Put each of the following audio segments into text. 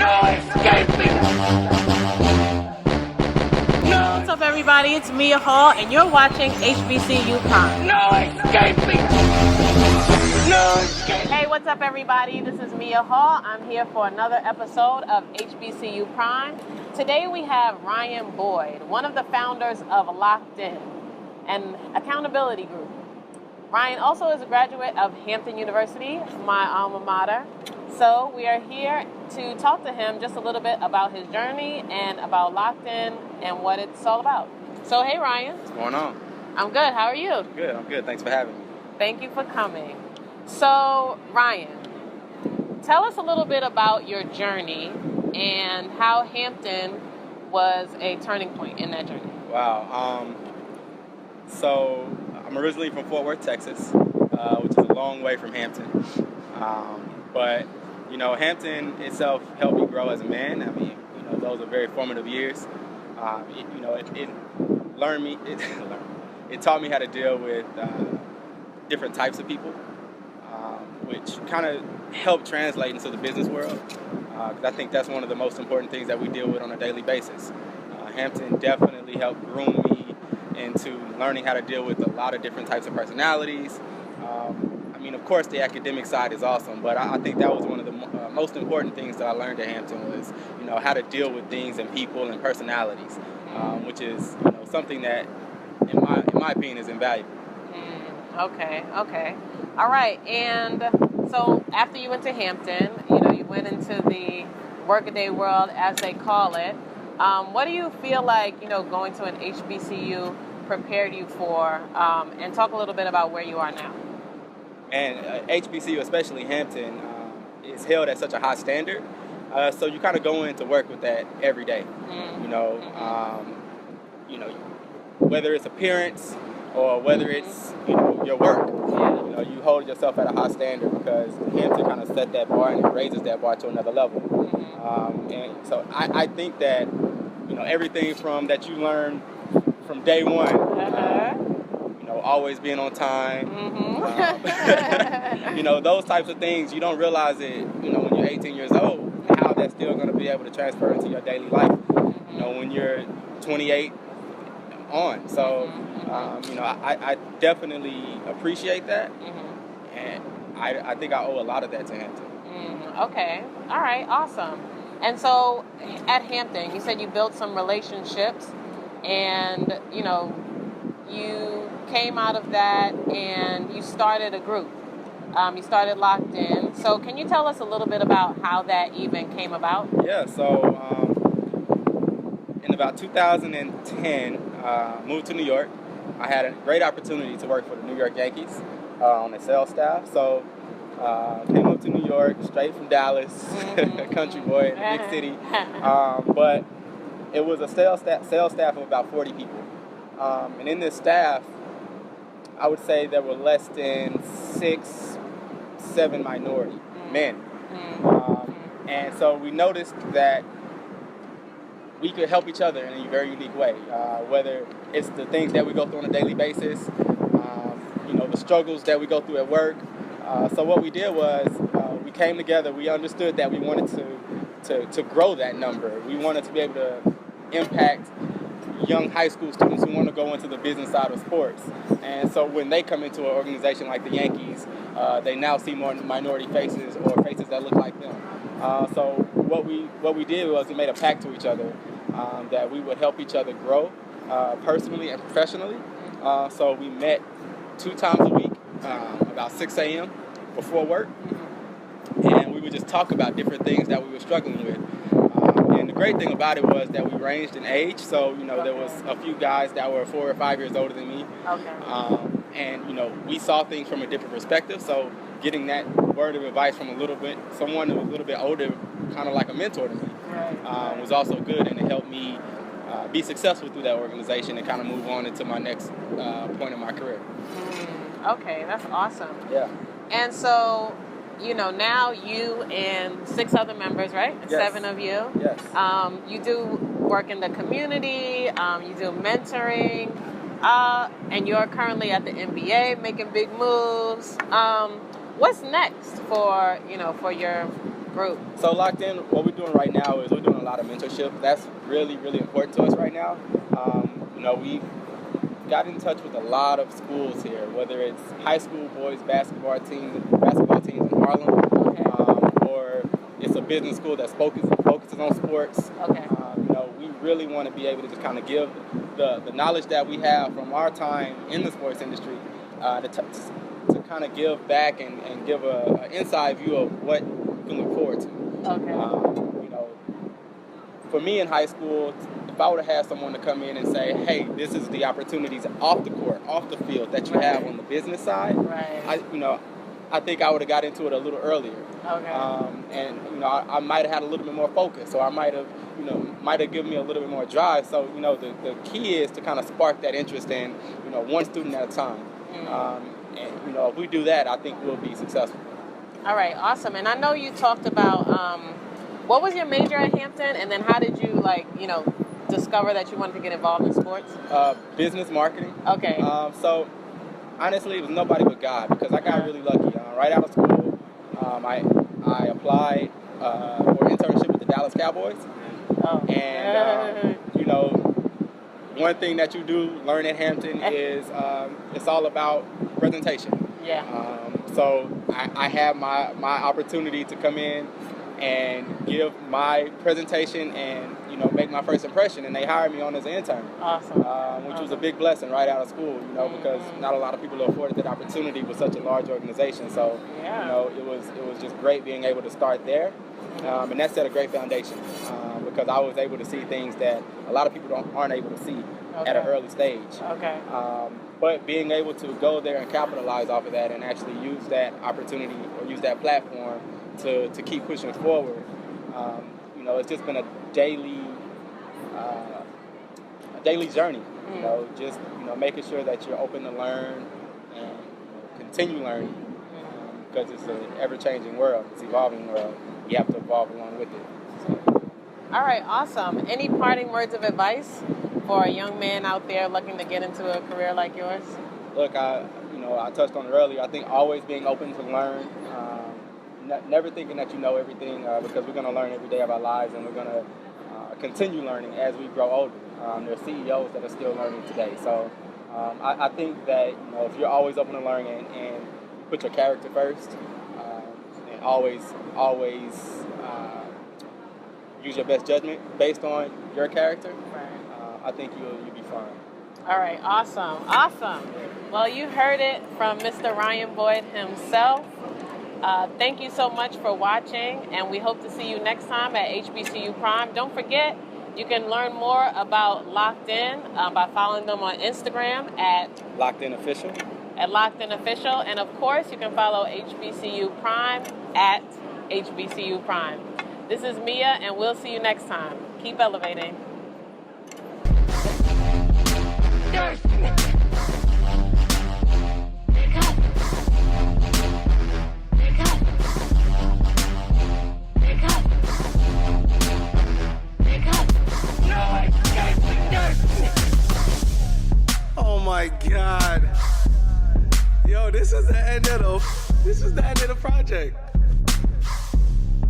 What's up, everybody? It's Mia Hall, and you're watching HBCU Prime. Hey, what's up, everybody? This is Mia Hall. I'm here for another episode of HBCU Prime. Today we have Ryan Boyd, one of the founders of LockedIn, an accountability group. Ryan also is a graduate of Hampton University, my alma mater. So we are here to talk to him just a little bit about his journey and about LockedIn and what it's all about. So, hey, Ryan. What's going on? I'm good. How are you? Good. I'm good. Thanks for having me. Thank you for coming. So, Ryan, tell us a little bit about your journey and how Hampton was a turning point in that journey. Wow. So I'm originally from Fort Worth, Texas, which is a long way from Hampton. But you know, Hampton itself helped me grow as a man. I mean, you know, those are very formative years. It taught me how to deal with different types of people, which kind of helped translate into the business world. Because I think that's one of the most important things that we deal with on a daily basis. Hampton definitely helped groom me into learning how to deal with a lot of different types of personalities. I mean, of course, the academic side is awesome, but I think that was one of the most important things that I learned at Hampton was, you know, how to deal with things and people and personalities, which is, you know, something that, in my opinion, is invaluable. Okay. All right. And so after you went to Hampton, you know, you went into the workaday world, as they call it. What do you feel like, you know, going to an HBCU prepared you for? And talk a little bit about where you are now. And HBCU, especially Hampton, is held at such a high standard. So you kind of go in to work with that every day. You know, whether it's appearance or whether it's, you know, your work. You know, you hold yourself at a high standard because Hampton kind of set that bar and it raises that bar to another level. And so I think that, you know, everything from that you learn from day one, you know, always being on time, you know, those types of things, you don't realize it, you know, when you're 18 years old, how that's still going to be able to transfer into your daily life, you know, when you're 28 on. So, you know, I definitely appreciate that, and I think I owe a lot of that to Hampton. Okay. All right. Awesome. And so at Hampton, you said you built some relationships and, you know, you came out of that and you started a group. You started LockedIn. So can you tell us a little bit about how that even came about? Yeah. So in about 2010, moved to New York. I had a great opportunity to work for the New York Yankees on the sales staff. So came up to New York, straight from Dallas, country boy, big city. But it was a sales staff of about 40 people. And in this staff, I would say there were less than 6-7 minority men. And so we noticed that we could help each other in a very unique way, whether it's the things that we go through on a daily basis, you know, the struggles that we go through at work. So what we did was we came together. We understood that we wanted to grow that number. We wanted to be able to impact young high school students who want to go into the business side of sports. And so when they come into an organization like the Yankees, they now see more minority faces or faces that look like them. So what we did was we made a pact to each other that we would help each other grow personally and professionally. So we met 2 times a week, about 6 a.m. before work, and we would just talk about different things that we were struggling with. And the great thing about it was that we ranged in age, so, you know, there was a few guys that were 4 or 5 years older than me. And, you know, we saw things from a different perspective, so getting that word of advice from someone who was a little bit older, kind of like a mentor to me, was also good, and it helped me be successful through that organization and kind of move on into my next point in my career. Okay, that's awesome. Yeah. And so, you know, now you and 6 other members, right? Yes. 7 of you. Yes. You do work in the community. You do mentoring. And you're currently at the NBA making big moves. What's next for your group? So Locked In, what we're doing right now is we're doing a lot of mentorship. That's really, really important to us right now. We've got in touch with a lot of schools here, whether it's high school boys basketball teams in Harlem, or it's a business school that focuses on sports. Okay. We really want to be able to just kind of give the knowledge that we have from our time in the sports industry to kind of give back and give an inside view of what you can look forward to. Okay. For me in high school, if I would have had someone to come in and say, hey, this is the opportunities off the court, off the field that you have on the business side, I think I would have got into it a little earlier. Okay. I might have had a little bit more focus, or I might have given me a little bit more drive. So, the key is to kind of spark that interest in, one student at a time. If we do that, I think we'll be successful. All right, awesome. And I know you talked about, what was your major at Hampton, and then how did you, discover that you wanted to get involved in sports? Business marketing. Okay. So, honestly, it was nobody but God, because I got really lucky. Right out of school, I applied for an internship with the Dallas Cowboys. Oh. And, one thing that you do learn at Hampton is it's all about presentation. Yeah. So I had my opportunity to come in and give my presentation and make my first impression, and they hired me on as an intern. Awesome. Which was a big blessing right out of school, because not a lot of people are afforded that opportunity with such a large organization. So it was just great being able to start there, and that set a great foundation because I was able to see things that a lot of people aren't able to see at an early stage. Okay. But being able to go there and capitalize off of that and actually use that opportunity or use that platform to keep pushing forward, it's just been a daily journey. Just making sure that you're open to learn and continue learning, because it's an ever-changing world, it's an evolving world. You have to evolve along with it. So. All right, awesome. Any parting words of advice for a young man out there looking to get into a career like yours? Look, I touched on it earlier. I think always being open to learn, never thinking that you know everything, because we're going to learn every day of our lives, and we're going to continue learning as we grow older. There are CEOs that are still learning today. So I think that if you're always open to learning and put your character first, and always use your best judgment based on your character, I think you'll be fine. All right, awesome. Well, you heard it from Mr. Ryan Boyd himself. Thank you so much for watching, and we hope to see you next time at HBCU Prime. Don't forget, you can learn more about Locked In by following them on Instagram at Locked In Official. And of course, you can follow HBCU Prime at HBCU Prime. This is Mia, and we'll see you next time. Keep elevating. Oh my God. Yo, this is the end of the project.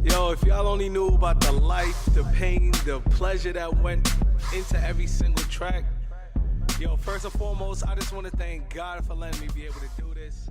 Yo, if y'all only knew about the life, the pain, the pleasure that went into every single track. Yo, first and foremost, I just want to thank God for letting me be able to do this.